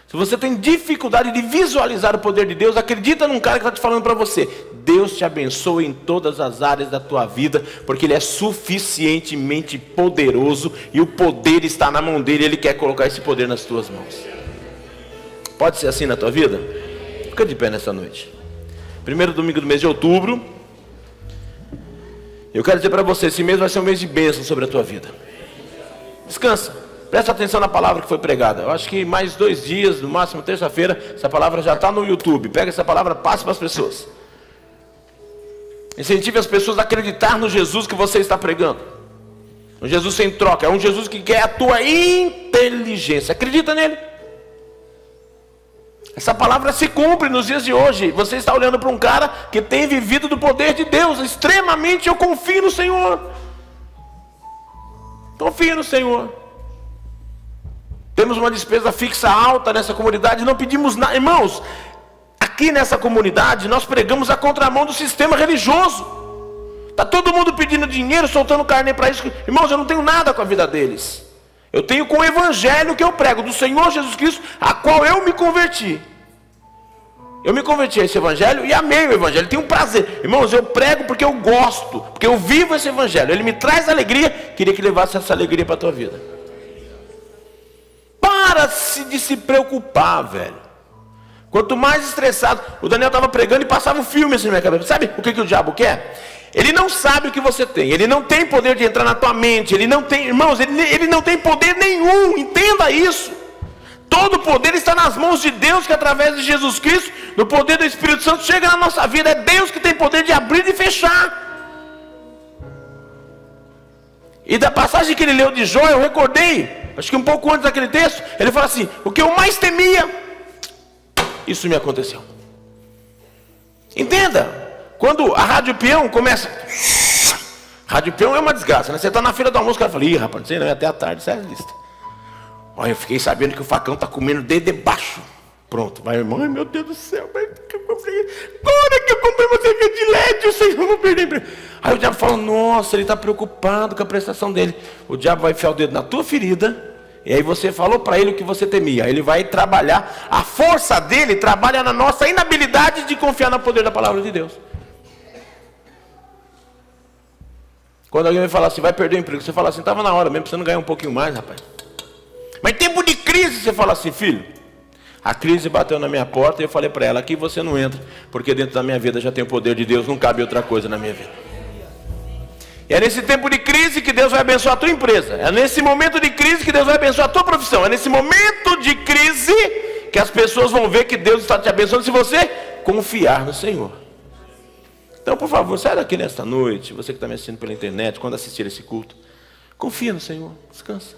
Se você tem dificuldade de visualizar o poder de Deus, acredita num cara que está te falando para você. Deus te abençoe em todas as áreas da tua vida, porque Ele é suficientemente poderoso e o poder está na mão dEle, Ele quer colocar esse poder nas tuas mãos. Pode ser assim na tua vida? Fica de pé nessa noite. Primeiro domingo do mês de outubro. Eu quero dizer para você, esse mês vai ser um mês de bênção sobre a tua vida. Descansa. Presta atenção na palavra que foi pregada. Eu acho que mais 2 dias, no máximo terça-feira, essa palavra já está no YouTube. Pega essa palavra, passe para as pessoas. Incentive as pessoas a acreditar no Jesus que você está pregando. Um Jesus sem troca. É um Jesus que quer a tua inteligência. Acredita nele. Essa palavra se cumpre nos dias de hoje. Você está olhando para um cara que tem vivido do poder de Deus. Extremamente eu confio no Senhor. Confio no Senhor. Temos uma despesa fixa alta nessa comunidade. Não pedimos nada. Irmãos, aqui nessa comunidade nós pregamos a contramão do sistema religioso. Está todo mundo pedindo dinheiro, soltando carne para isso. Irmãos, eu não tenho nada com a vida deles. Eu tenho com o evangelho que eu prego, do Senhor Jesus Cristo, a qual eu me converti. Eu me converti a esse evangelho e amei o evangelho, tenho prazer. Irmãos, eu prego porque eu gosto, porque eu vivo esse evangelho. Ele me traz alegria, queria que levasse essa alegria para a tua vida. Para de se preocupar, velho. Quanto mais estressado, o Daniel estava pregando e passava um filme assim na minha cabeça. Sabe o que o diabo quer? Ele não sabe o que você tem. Ele não tem poder de entrar na tua mente. Ele não tem, irmãos, ele não tem poder nenhum. Entenda isso. Todo o poder está nas mãos de Deus, que através de Jesus Cristo, no poder do Espírito Santo, chega na nossa vida. É Deus que tem poder de abrir e fechar. E da passagem que ele leu de Jó, eu recordei, acho que um pouco antes daquele texto, ele fala assim: o que eu mais temia, isso me aconteceu. Entenda. Quando a Rádio Peão começa... Rádio Peão é uma desgraça, né? Você está na fila do almoço, o cara fala: ih, rapaz, não sei não, até a tarde, sai a lista. Olha, eu fiquei sabendo que o facão está comendo desde baixo. Pronto, vai, irmão, ai meu Deus do céu, agora que eu comprei uma cerveja de LED, o Senhor não perder emprego. Aí o diabo fala: nossa, ele está preocupado com a prestação dele. O diabo vai enfiar o dedo na tua ferida, e aí você falou para ele o que você temia. Ele vai trabalhar, a força dele trabalha na nossa inabilidade de confiar no poder da palavra de Deus. Quando alguém vai falar assim, vai perder o emprego, você fala assim: estava na hora mesmo, precisando ganhar um pouquinho mais, rapaz. Mas em tempo de crise, você fala assim: filho, a crise bateu na minha porta e eu falei para ela: aqui você não entra, porque dentro da minha vida já tem o poder de Deus, não cabe outra coisa na minha vida. E é nesse tempo de crise que Deus vai abençoar a tua empresa. É nesse momento de crise que Deus vai abençoar a tua profissão. É nesse momento de crise que as pessoas vão ver que Deus está te abençoando, se você confiar no Senhor. Então, por favor, sai daqui nesta noite, você que está me assistindo pela internet, quando assistir esse culto, confia no Senhor, descansa.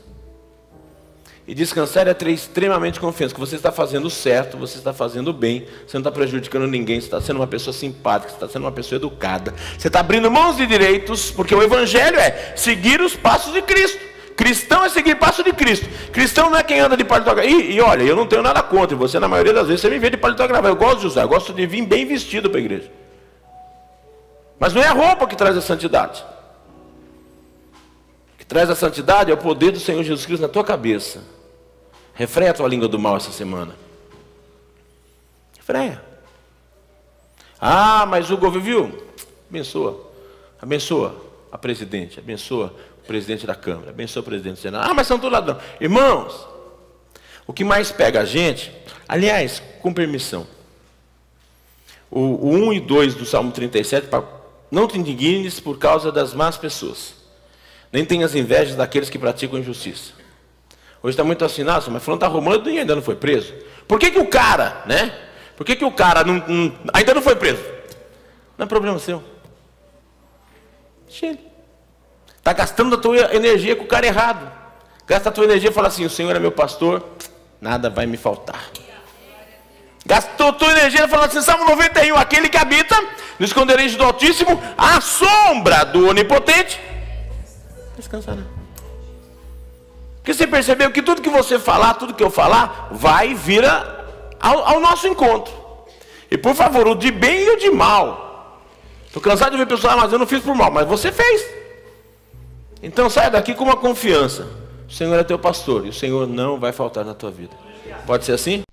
E descansar é ter extremamente confiança, que você está fazendo o certo, você está fazendo o bem, você não está prejudicando ninguém, você está sendo uma pessoa simpática, você está sendo uma pessoa educada, você está abrindo mãos de direitos, porque o evangelho é seguir os passos de Cristo. Cristão é seguir passos de Cristo. Cristão não é quem anda de paletó gravata. E olha, eu não tenho nada contra você, na maioria das vezes você me vê de paletó gravata. Eu gosto de usar, eu gosto de vir bem vestido para a igreja. Mas não é a roupa que traz a santidade. O que traz a santidade é o poder do Senhor Jesus Cristo na tua cabeça. Refreia a tua língua do mal essa semana. Refreia. Ah, mas o governo, viu? Abençoa. Abençoa a presidente. Abençoa o presidente da Câmara. Abençoa o presidente do Senado. Ah, mas são todos ladrões. Irmãos, o que mais pega a gente, aliás, com permissão, o 1 e 2 do Salmo 37, não te indignes por causa das más pessoas, nem tenhas invejas daqueles que praticam injustiça. Hoje está muito assim: nossa, mas fulano está roubando e ainda não foi preso. Por que o cara, né? Por que o cara ainda não foi preso? Não é problema seu. Deixa ele. Está gastando a tua energia com o cara errado. Gasta a tua energia e fala assim: o Senhor é meu pastor, nada vai me faltar. Gastou tua energia falando assim, Salmo 91, aquele que habita no esconderijo do Altíssimo, à sombra do Onipotente, descansará. Porque você percebeu que tudo que você falar, tudo que eu falar, vai vir ao nosso encontro. E por favor, o de bem e o de mal. Estou cansado de ver pessoas: mas eu não fiz por mal, mas você fez. Então saia daqui com uma confiança: o Senhor é teu pastor e o Senhor não vai faltar na tua vida. Pode ser assim?